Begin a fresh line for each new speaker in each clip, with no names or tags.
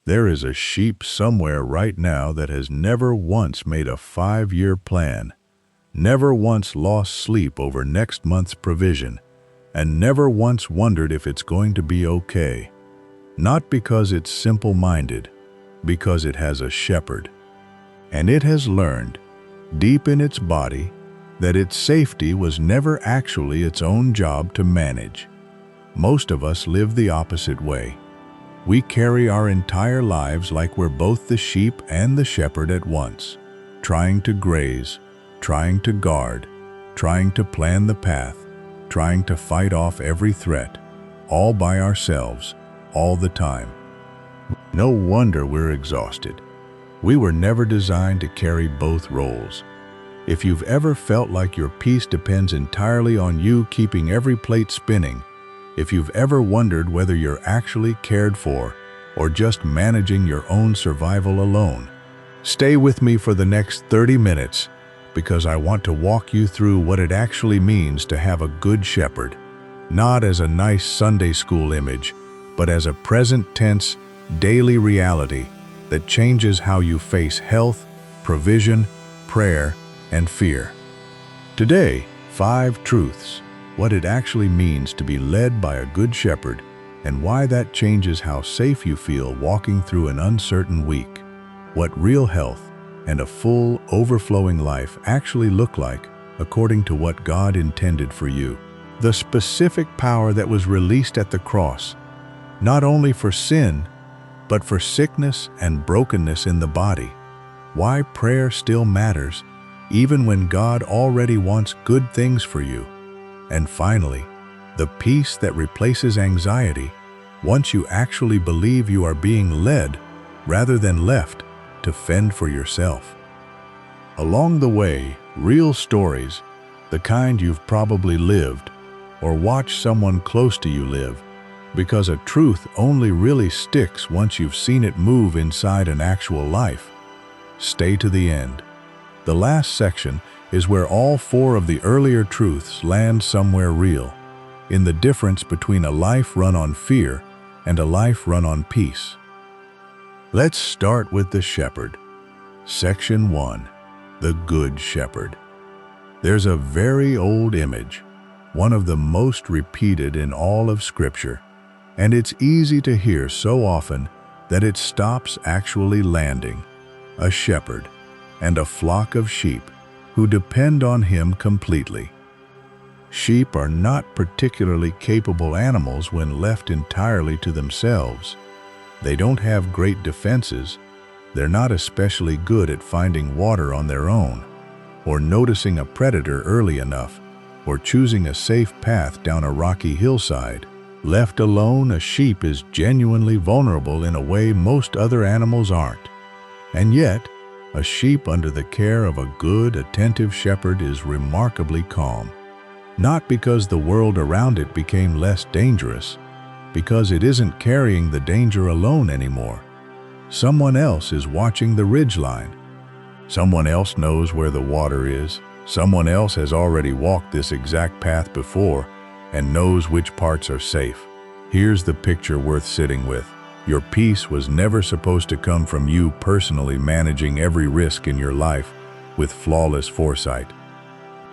There is a sheep somewhere right now that has never once made a 5-year plan, never once lost sleep over next month's provision, and never once wondered if it's going to be okay. Not because it's simple-minded, because it has a shepherd. And it has learned, deep in its body, that its safety was never actually its own job to manage. Most of us live the opposite way. We carry our entire lives like we're both the sheep and the shepherd at once, trying to graze, trying to guard, trying to plan the path, trying to fight off every threat, all by ourselves, all the time. No wonder we're exhausted. We were never designed to carry both roles. If you've ever felt like your peace depends entirely on you keeping every plate spinning, if you've ever wondered whether you're actually cared for or just managing your own survival alone, stay with me for the next 30 minutes because I want to walk you through what it actually means to have a good shepherd, not as a nice Sunday school image, but as a present tense, daily reality that changes how you face health, provision, prayer, and fear. Today, 5 truths. What it actually means to be led by a good shepherd, and why that changes how safe you feel walking through an uncertain week. What real health and a full, overflowing life actually look like according to what God intended for you. The specific power that was released at the cross, not only for sin, but for sickness and brokenness in the body. Why prayer still matters, even when God already wants good things for you. And finally, the peace that replaces anxiety once you actually believe you are being led rather than left to fend for yourself. Along the way, real stories, the kind you've probably lived or watched someone close to you live, because a truth only really sticks once you've seen it move inside an actual life. Stay to the end. The last section is where all 4 of the earlier truths land somewhere real, in the difference between a life run on fear and a life run on peace. Let's start with the shepherd. Section 1, the Good Shepherd. There's a very old image, one of the most repeated in all of Scripture, and it's easy to hear so often that it stops actually landing. A shepherd and a flock of sheep who depend on him completely. Sheep are not particularly capable animals when left entirely to themselves. They don't have great defenses. They're not especially good at finding water on their own, or noticing a predator early enough, or choosing a safe path down a rocky hillside. Left alone, a sheep is genuinely vulnerable in a way most other animals aren't. And yet, a sheep under the care of a good, attentive shepherd is remarkably calm. Not because the world around it became less dangerous, because it isn't carrying the danger alone anymore. Someone else is watching the ridgeline. Someone else knows where the water is. Someone else has already walked this exact path before and knows which parts are safe. Here's the picture worth sitting with. Your peace was never supposed to come from you personally managing every risk in your life with flawless foresight.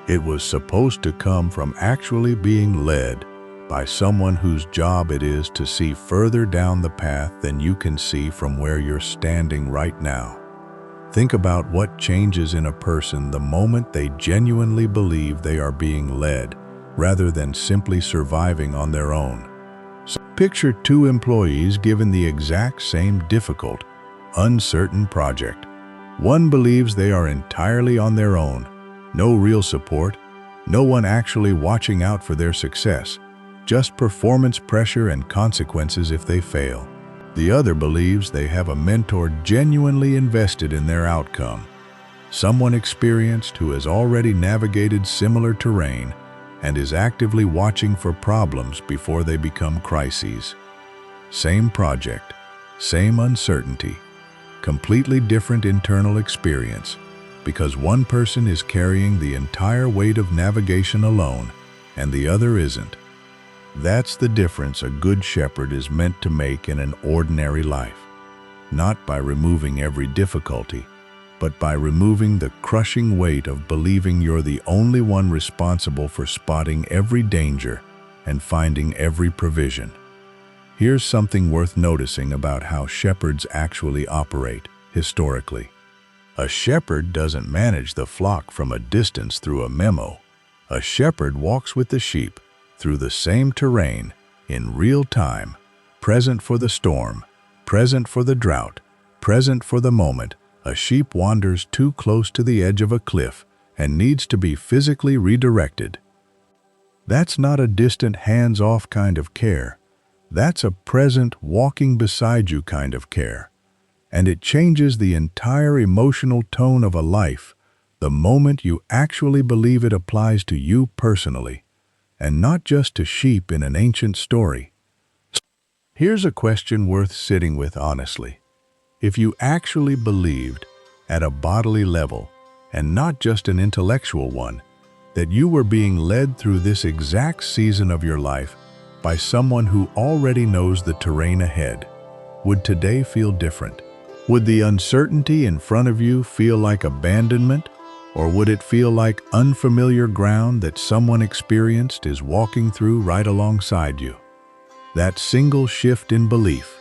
It was supposed to come from actually being led by someone whose job it is to see further down the path than you can see from where you're standing right now. Think about what changes in a person the moment they genuinely believe they are being led, rather than simply surviving on their own. So picture 2 employees given the exact same difficult, uncertain project. One believes they are entirely on their own, no real support, no one actually watching out for their success, just performance pressure and consequences if they fail. The other believes they have a mentor genuinely invested in their outcome, someone experienced who has already navigated similar terrain and is actively watching for problems before they become crises. Same project, same uncertainty, completely different internal experience, because one person is carrying the entire weight of navigation alone and the other isn't. That's the difference a good shepherd is meant to make in an ordinary life. not by removing every difficulty, but by removing the crushing weight of believing you're the only one responsible for spotting every danger and finding every provision. Here's something worth noticing about how shepherds actually operate historically. A shepherd doesn't manage the flock from a distance through a memo. A shepherd walks with the sheep through the same terrain in real time, present for the storm, present for the drought, present for the moment. A sheep wanders too close to the edge of a cliff and needs to be physically redirected. That's not a distant, hands-off kind of care. That's a present, walking beside you kind of care. And it changes the entire emotional tone of a life the moment you actually believe it applies to you personally, and not just to sheep in an ancient story. Here's a question worth sitting with honestly. If you actually believed, at a bodily level, and not just an intellectual one, that you were being led through this exact season of your life by someone who already knows the terrain ahead, would today feel different? Would the uncertainty in front of you feel like abandonment, or would it feel like unfamiliar ground that someone experienced is walking through right alongside you? That single shift in belief,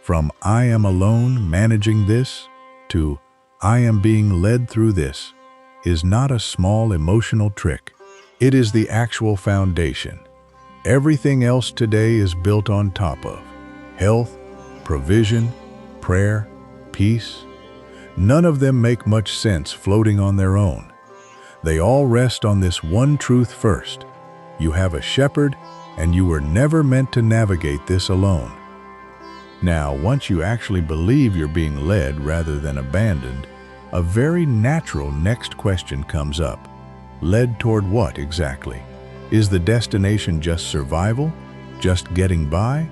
from "I am alone managing this" to "I am being led through this," is not a small emotional trick. It is the actual foundation. Everything else today is built on top of health, provision, prayer, peace. None of them make much sense floating on their own. They all rest on this one truth first. You have a shepherd, and you were never meant to navigate this alone. Now, once you actually believe you're being led rather than abandoned, a very natural next question comes up. Led toward what exactly? Is the destination just survival? Just getting by?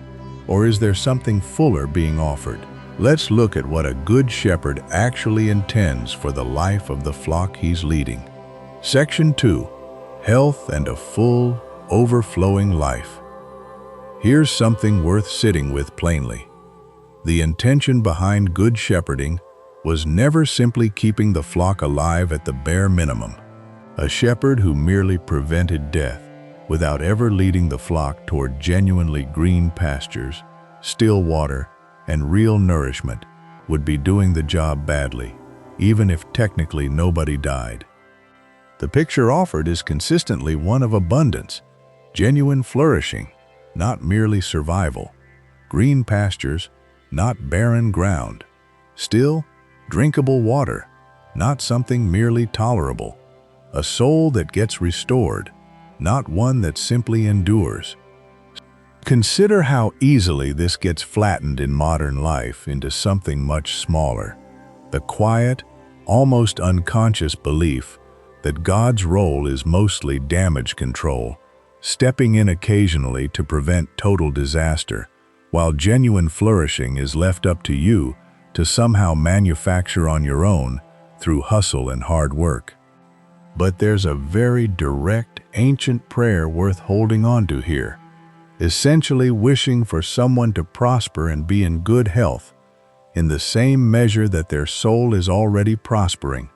Or is there something fuller being offered? Let's look at what a good shepherd actually intends for the life of the flock he's leading. Section 2. Health and a full, overflowing life. Here's something worth sitting with plainly. The intention behind good shepherding was never simply keeping the flock alive at the bare minimum. A shepherd who merely prevented death without ever leading the flock toward genuinely green pastures, still water, and real nourishment would be doing the job badly, even if technically nobody died. The picture offered is consistently one of abundance, genuine flourishing, not merely survival, green pastures, not barren ground, still, drinkable water, not something merely tolerable, a soul that gets restored, not one that simply endures. Consider how easily this gets flattened in modern life into something much smaller. The quiet, almost unconscious belief that God's role is mostly damage control, stepping in occasionally to prevent total disaster, while genuine flourishing is left up to you to somehow manufacture on your own through hustle and hard work. But there's a very direct, ancient prayer worth holding on to here, essentially wishing for someone to prosper and be in good health, in the same measure that their soul is already prospering.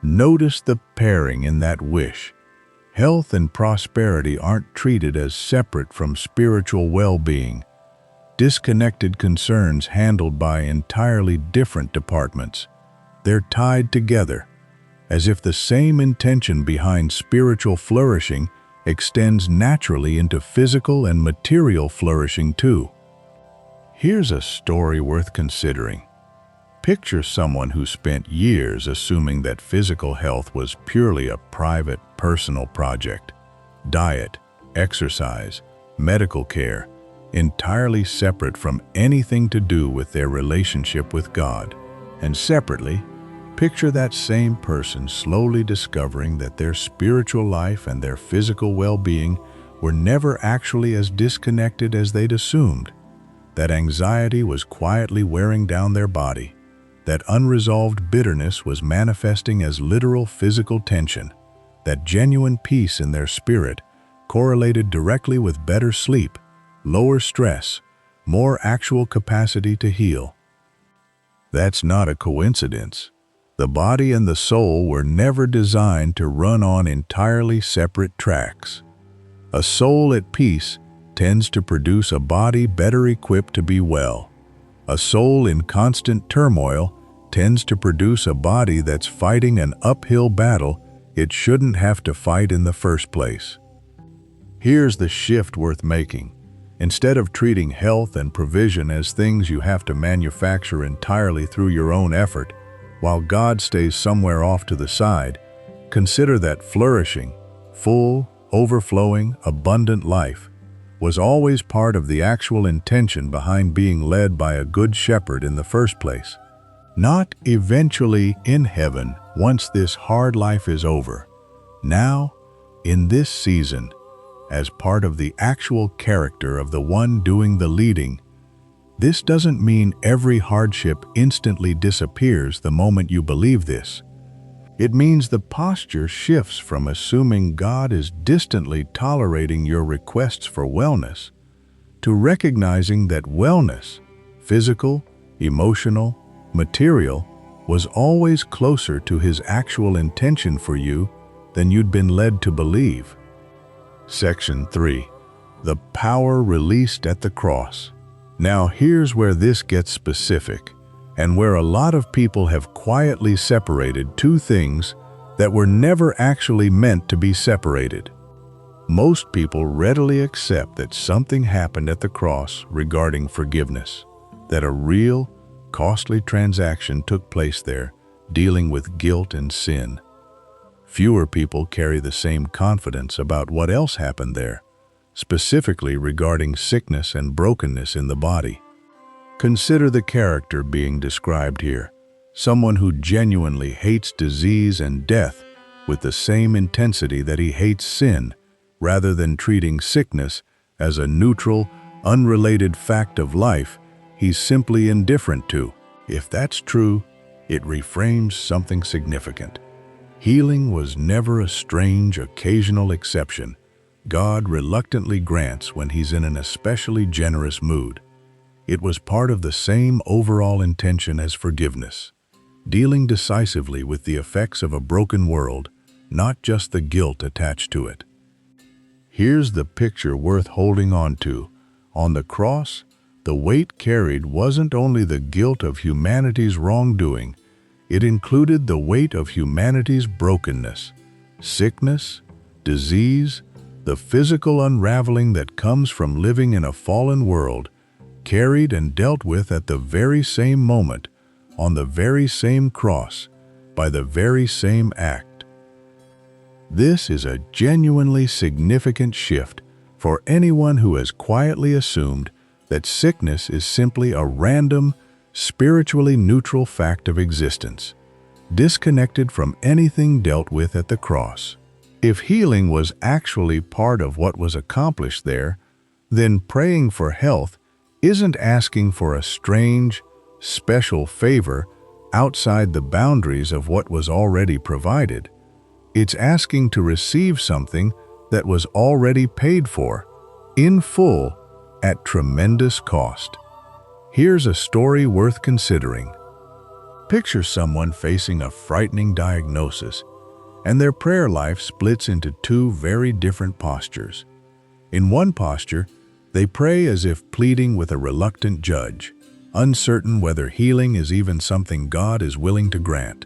Notice the pairing in that wish. Health and prosperity aren't treated as separate from spiritual well-being, disconnected concerns handled by entirely different departments. They're tied together, as if the same intention behind spiritual flourishing extends naturally into physical and material flourishing too. Here's a story worth considering. Picture someone who spent years assuming that physical health was purely a private, personal project. Diet, exercise, medical care, entirely separate from anything to do with their relationship with God. And separately, picture that same person slowly discovering that their spiritual life and their physical well-being were never actually as disconnected as they'd assumed. That anxiety was quietly wearing down their body. That unresolved bitterness was manifesting as literal physical tension. That genuine peace in their spirit correlated directly with better sleep, lower stress, more actual capacity to heal. That's not a coincidence. The body and the soul were never designed to run on entirely separate tracks. A soul at peace tends to produce a body better equipped to be well. A soul in constant turmoil tends to produce a body that's fighting an uphill battle it shouldn't have to fight in the first place. Here's the shift worth making. Instead of treating health and provision as things you have to manufacture entirely through your own effort, while God stays somewhere off to the side, consider that flourishing, full, overflowing, abundant life was always part of the actual intention behind being led by a good shepherd in the first place. Not eventually in heaven once this hard life is over. Now, in this season, as part of the actual character of the one doing the leading. This doesn't mean every hardship instantly disappears the moment you believe this. It means the posture shifts from assuming God is distantly tolerating your requests for wellness to recognizing that wellness, physical, emotional, material, was always closer to His actual intention for you than you'd been led to believe. Section 3. The power released at the cross. Now here's where this gets specific, and where a lot of people have quietly separated two things that were never actually meant to be separated. Most people readily accept that something happened at the cross regarding forgiveness, that a real, costly transaction took place there, dealing with guilt and sin. Fewer people carry the same confidence about what else happened there, specifically regarding sickness and brokenness in the body. Consider the character being described here, someone who genuinely hates disease and death with the same intensity that he hates sin, rather than treating sickness as a neutral, unrelated fact of life he's simply indifferent to. If that's true, it reframes something significant. Healing was never a strange, occasional exception God reluctantly grants when He's in an especially generous mood. It was part of the same overall intention as forgiveness, dealing decisively with the effects of a broken world, not just the guilt attached to it. Here's the picture worth holding on to. On the cross, the weight carried wasn't only the guilt of humanity's wrongdoing, it included the weight of humanity's brokenness, sickness, disease, the physical unraveling that comes from living in a fallen world, carried and dealt with at the very same moment, on the very same cross, by the very same act. This is a genuinely significant shift for anyone who has quietly assumed that sickness is simply a random, spiritually neutral fact of existence, disconnected from anything dealt with at the cross. If healing was actually part of what was accomplished there, then praying for health isn't asking for a strange, special favor outside the boundaries of what was already provided. It's asking to receive something that was already paid for, in full, at tremendous cost. Here's a story worth considering. Picture someone facing a frightening diagnosis, and their prayer life splits into two very different postures. In one posture, they pray as if pleading with a reluctant judge, uncertain whether healing is even something God is willing to grant,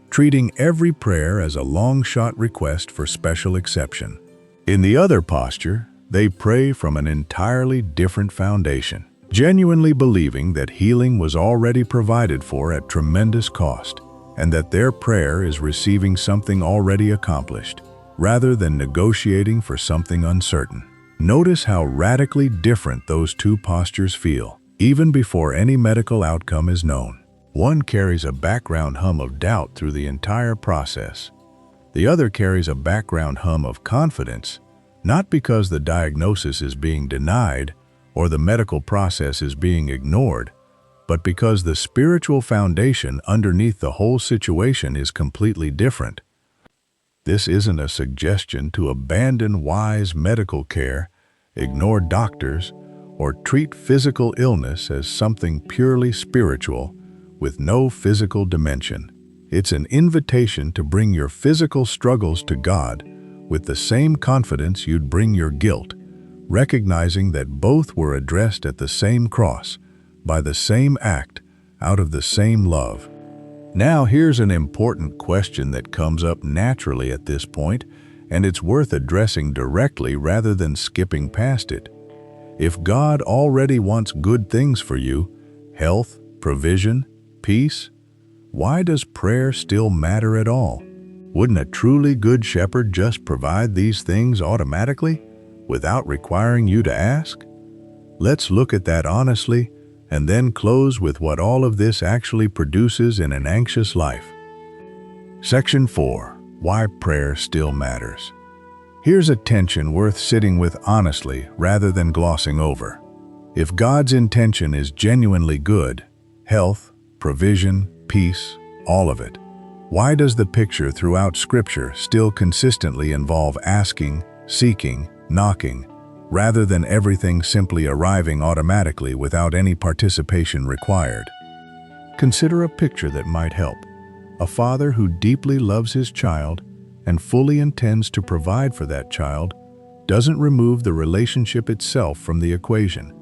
treating every prayer as a long-shot request for special exception. In the other posture, they pray from an entirely different foundation, genuinely believing that healing was already provided for at tremendous cost, and that their prayer is receiving something already accomplished, rather than negotiating for something uncertain. Notice how radically different those two postures feel, even before any medical outcome is known. One carries a background hum of doubt through the entire process. The other carries a background hum of confidence, not because the diagnosis is being denied or the medical process is being ignored, but because the spiritual foundation underneath the whole situation is completely different. This isn't a suggestion to abandon wise medical care, ignore doctors, or treat physical illness as something purely spiritual, with no physical dimension. It's an invitation to bring your physical struggles to God with the same confidence you'd bring your guilt, recognizing that both were addressed at the same cross, by the same act, out of the same love. Now here's an important question that comes up naturally at this point, and it's worth addressing directly rather than skipping past it. If God already wants good things for you, health, provision, peace, why does prayer still matter at all? Wouldn't a truly good shepherd just provide these things automatically, without requiring you to ask? Let's look at that honestly, and then close with what all of this actually produces in an anxious life. Section 4. Why prayer still matters. Here's a tension worth sitting with honestly rather than glossing over. If God's intention is genuinely good, health, provision, peace, all of it, why does the picture throughout Scripture still consistently involve asking, seeking, knocking, rather than everything simply arriving automatically without any participation required? Consider a picture that might help. A father who deeply loves his child and fully intends to provide for that child doesn't remove the relationship itself from the equation.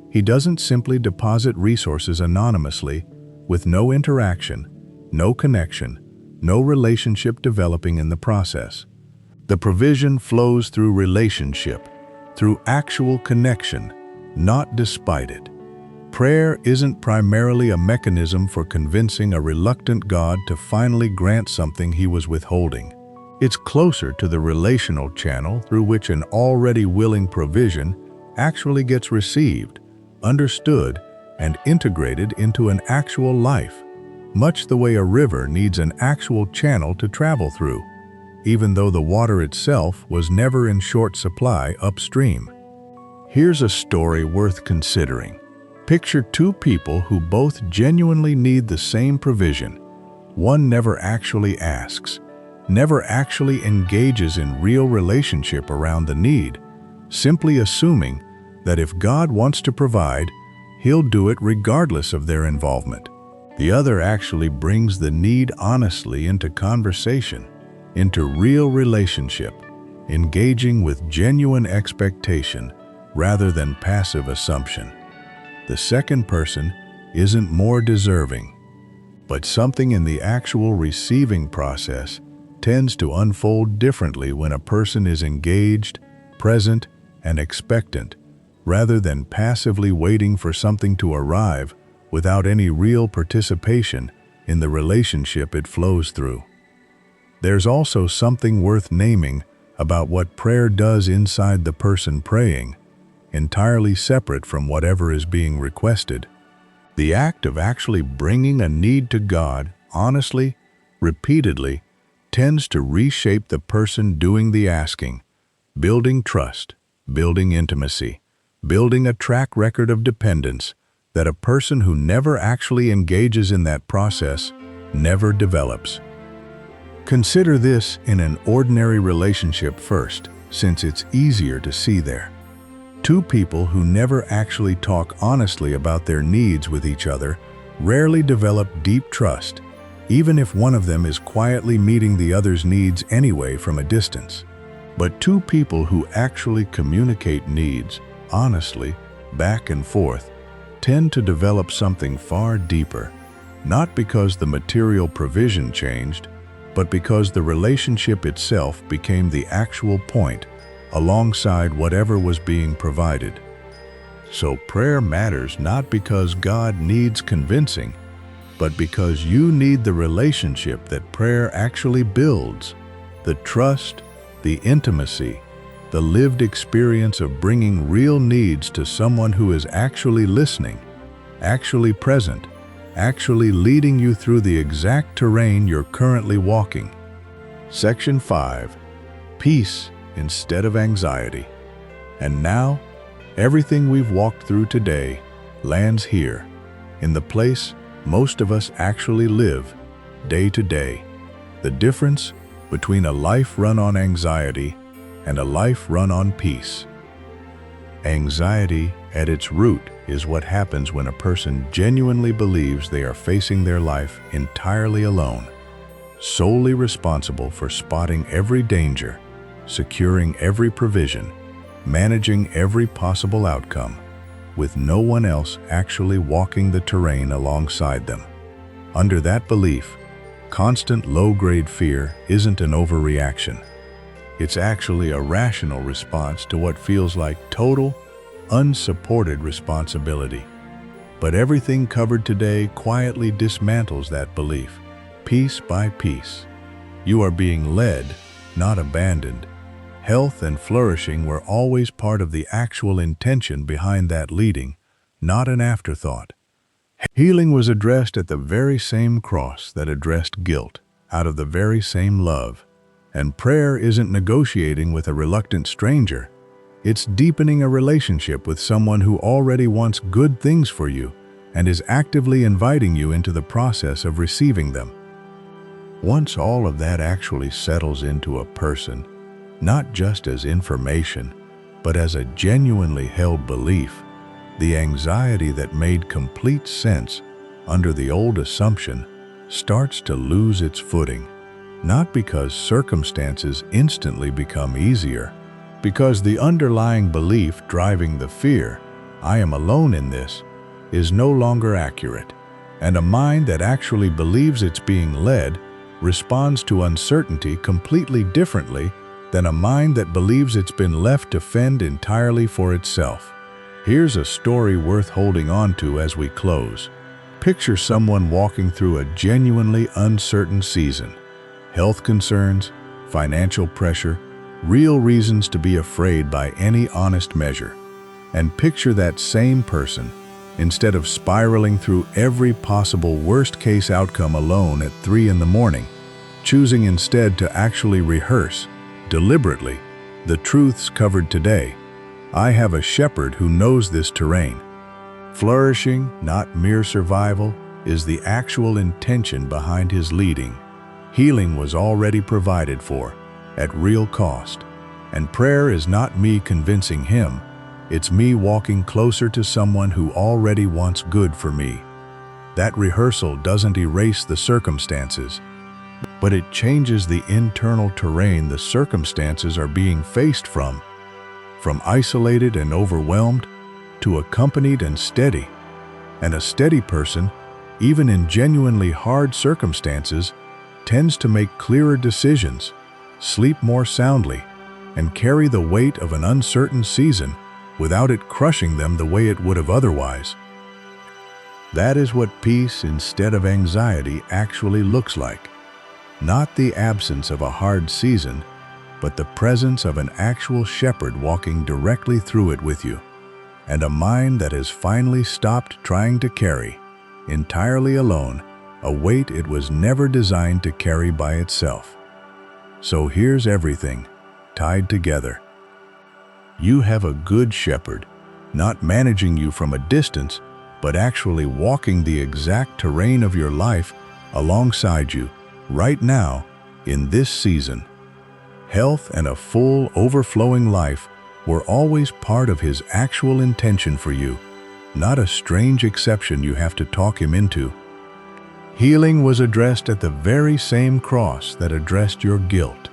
He doesn't simply deposit resources anonymously with no interaction, no connection, no relationship developing in the process. The provision flows through relationship, through actual connection, not despite it. Prayer isn't primarily a mechanism for convincing a reluctant God to finally grant something he was withholding. It's closer to the relational channel through which an already willing provision actually gets received, understood, and integrated into an actual life, much the way a river needs an actual channel to travel through, even though the water itself was never in short supply upstream. Here's a story worth considering. Picture two people who both genuinely need the same provision. One never actually asks, never actually engages in real relationship around the need, simply assuming that if God wants to provide, He'll do it regardless of their involvement. The other actually brings the need honestly into conversation, into real relationship, engaging with genuine expectation rather than passive assumption. The second person isn't more deserving, but something in the actual receiving process tends to unfold differently when a person is engaged, present, and expectant, rather than passively waiting for something to arrive without any real participation in the relationship it flows through. There's also something worth naming about what prayer does inside the person praying, entirely separate from whatever is being requested. The act of actually bringing a need to God, honestly, repeatedly, tends to reshape the person doing the asking, building trust, building intimacy, building a track record of dependence that a person who never actually engages in that process never develops. Consider this in an ordinary relationship first, since it's easier to see there. Two people who never actually talk honestly about their needs with each other rarely develop deep trust, even if one of them is quietly meeting the other's needs anyway from a distance. But two people who actually communicate needs, honestly, back and forth, tend to develop something far deeper, not because the material provision changed, but because the relationship itself became the actual point alongside whatever was being provided. So prayer matters not because God needs convincing, but because you need the relationship that prayer actually builds, the trust, the intimacy, the lived experience of bringing real needs to someone who is actually listening, actually present, actually leading you through the exact terrain you're currently walking. Section 5. Peace instead of anxiety. And now, everything we've walked through today lands here, in the place most of us actually live, day to day. The difference between a life run on anxiety and a life run on peace. Anxiety, at its root, is what happens when a person genuinely believes they are facing their life entirely alone, solely responsible for spotting every danger, securing every provision, managing every possible outcome, with no one else actually walking the terrain alongside them. Under that belief, constant low-grade fear isn't an overreaction. It's actually a rational response to what feels like total, unsupported responsibility. But everything covered today quietly dismantles that belief, piece by piece. You are being led, not abandoned. Health and flourishing were always part of the actual intention behind that leading, not an afterthought. Healing was addressed at the very same cross that addressed guilt, out of the very same love. And prayer isn't negotiating with a reluctant stranger. It's deepening a relationship with someone who already wants good things for you and is actively inviting you into the process of receiving them. Once all of that actually settles into a person, not just as information, but as a genuinely held belief, the anxiety that made complete sense under the old assumption starts to lose its footing, not because circumstances instantly become easier, because the underlying belief driving the fear, I am alone in this, is no longer accurate, and a mind that actually believes it's being led responds to uncertainty completely differently than a mind that believes it's been left to fend entirely for itself. Here's a story worth holding on to as we close. Picture someone walking through a genuinely uncertain season. Health concerns, financial pressure, real reasons to be afraid by any honest measure. And picture that same person, instead of spiraling through every possible worst-case outcome alone at 3 in the morning, choosing instead to actually rehearse, deliberately, the truths covered today. I have a shepherd who knows this terrain. Flourishing, not mere survival, is the actual intention behind his leading. Healing was already provided for, at real cost. And prayer is not me convincing him, it's me walking closer to someone who already wants good for me. That rehearsal doesn't erase the circumstances, but it changes the internal terrain the circumstances are being faced from isolated and overwhelmed to accompanied and steady. And a steady person, even in genuinely hard circumstances, tends to make clearer decisions, sleep more soundly, and carry the weight of an uncertain season without it crushing them the way it would have otherwise. That is what peace instead of anxiety actually looks like. Not the absence of a hard season, but the presence of an actual shepherd walking directly through it with you, and a mind that has finally stopped trying to carry, entirely alone, a weight it was never designed to carry by itself. So here's everything, tied together. You have a good shepherd, not managing you from a distance, but actually walking the exact terrain of your life alongside you, right now, in this season. Health and a full, overflowing life were always part of his actual intention for you, not a strange exception you have to talk him into. Healing was addressed at the very same cross that addressed your guilt,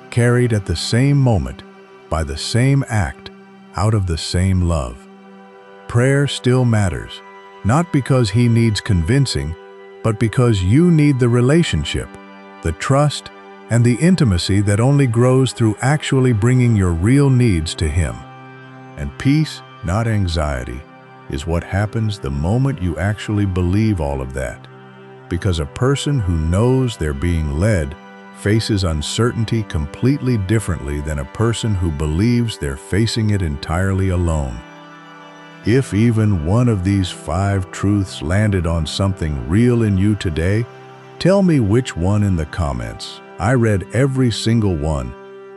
carried at the same moment, by the same act, out of the same love. Prayer still matters, not because he needs convincing, but because you need the relationship, the trust, and the intimacy that only grows through actually bringing your real needs to him. And peace, not anxiety, is what happens the moment you actually believe all of that. Because a person who knows they're being led faces uncertainty completely differently than a person who believes they're facing it entirely alone. If even one of these 5 truths landed on something real in you today, tell me which one in the comments. I read every single one,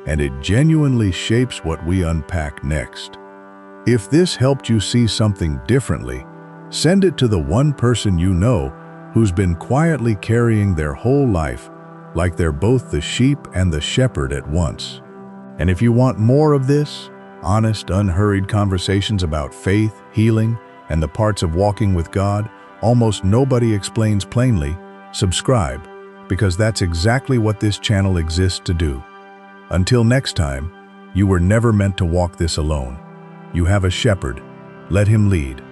and it genuinely shapes what we unpack next. If this helped you see something differently, send it to the one person you know who's been quietly carrying their whole life, like they're both the sheep and the shepherd at once. And if you want more of this, honest, unhurried conversations about faith, healing, and the parts of walking with God almost nobody explains plainly, subscribe, because that's exactly what this channel exists to do. Until next time, you were never meant to walk this alone. You have a shepherd. Let him lead.